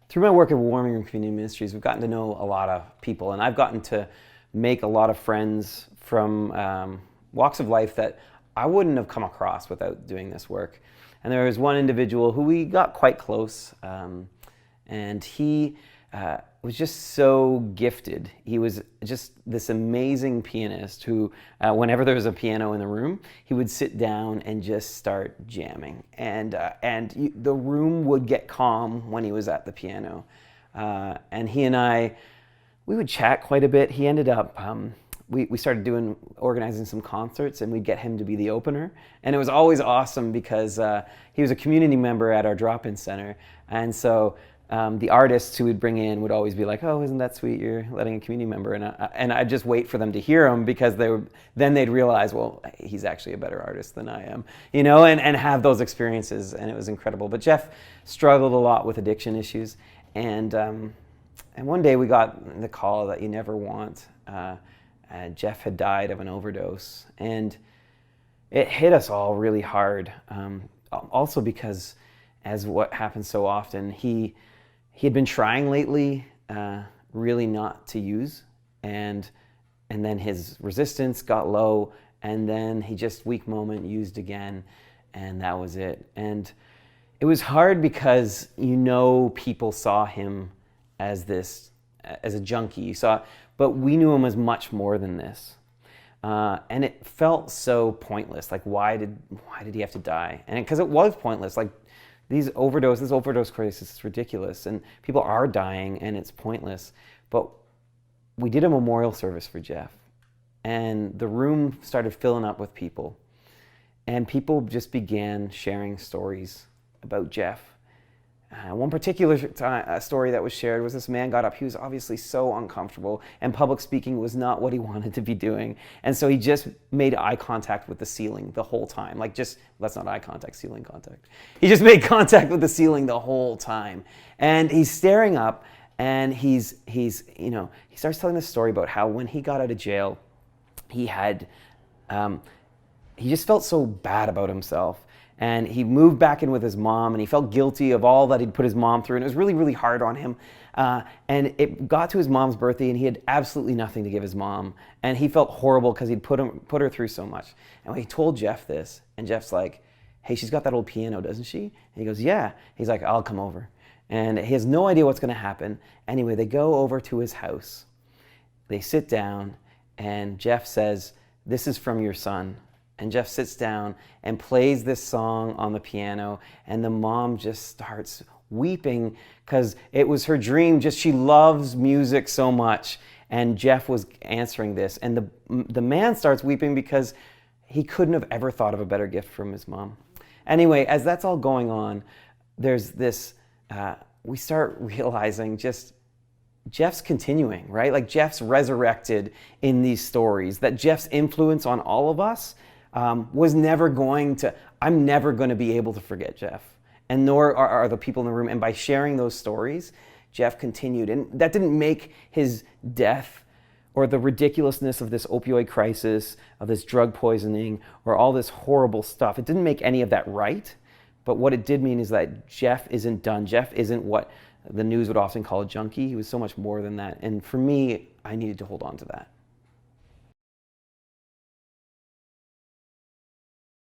through my work at Warming Room Community Ministries, we've gotten to know a lot of people, and I've gotten to make a lot of friends from walks of life that I wouldn't have come across without doing this work. And there was one individual who we got quite close, and he was just so gifted. He was just this amazing pianist who, whenever there was a piano in the room, he would sit down and just start jamming. And the room would get calm when he was at the piano. And he and I, we would chat quite a bit. He ended up, we started organizing some concerts, and we'd get him to be the opener. And it was always awesome because he was a community member at our drop-in center. And so the artists who would bring in would always be like, "Oh, isn't that sweet? You're letting a community member." And I'd just wait for them to hear him, because then they'd realize, well, he's actually a better artist than I am, and have those experiences. And it was incredible. But Jeff struggled a lot with addiction issues, and one day we got the call that you never want. Jeff had died of an overdose, and it hit us all really hard. Also because, as what happens so often, he had been trying lately really not to use, and then his resistance got low, and then he just weak moment used again, and that was it. And it was hard because people saw him as a junkie. But we knew him as much more than this. And it felt so pointless. Like, why did he have to die? And because it was pointless. Like, this overdose crisis is ridiculous, and people are dying, and it's pointless. But we did a memorial service for Jeff, and the room started filling up with people, and people just began sharing stories about Jeff. One particular story that was shared was this man got up. He was obviously so uncomfortable, and public speaking was not what he wanted to be doing. And so he just made eye contact with the ceiling the whole time. That's not eye contact, ceiling contact. He just made contact with the ceiling the whole time. And he's staring up, and he starts telling this story about how when he got out of jail, he just felt so bad about himself. And he moved back in with his mom, and he felt guilty of all that he'd put his mom through, and it was really, really hard on him. And it got to his mom's birthday, and he had absolutely nothing to give his mom, and he felt horrible because he'd put her through so much. And when he told Jeff this, and Jeff's like, "Hey, she's got that old piano, doesn't she?" And he goes, "Yeah." He's like, "I'll come over." And he has no idea what's going to happen. Anyway, they go over to his house. They sit down, and Jeff says, "This is from your son." And Jeff sits down and plays this song on the piano, and the mom just starts weeping because it was her dream. She loves music so much, and Jeff was answering this. And the man starts weeping because he couldn't have ever thought of a better gift from his mom. Anyway, as that's all going on, there's this, we start realizing just Jeff's continuing, right? Like, Jeff's resurrected in these stories, that Jeff's influence on all of us was never going to, I'm never going to be able to forget Jeff, and nor are the people in the room. And by sharing those stories, Jeff continued. And that didn't make his death or the ridiculousness of this opioid crisis, of this drug poisoning, or all this horrible stuff, it didn't make any of that right. But what it did mean is that Jeff isn't done. Jeff isn't what the news would often call a junkie. He was so much more than that. And for me, I needed to hold on to that.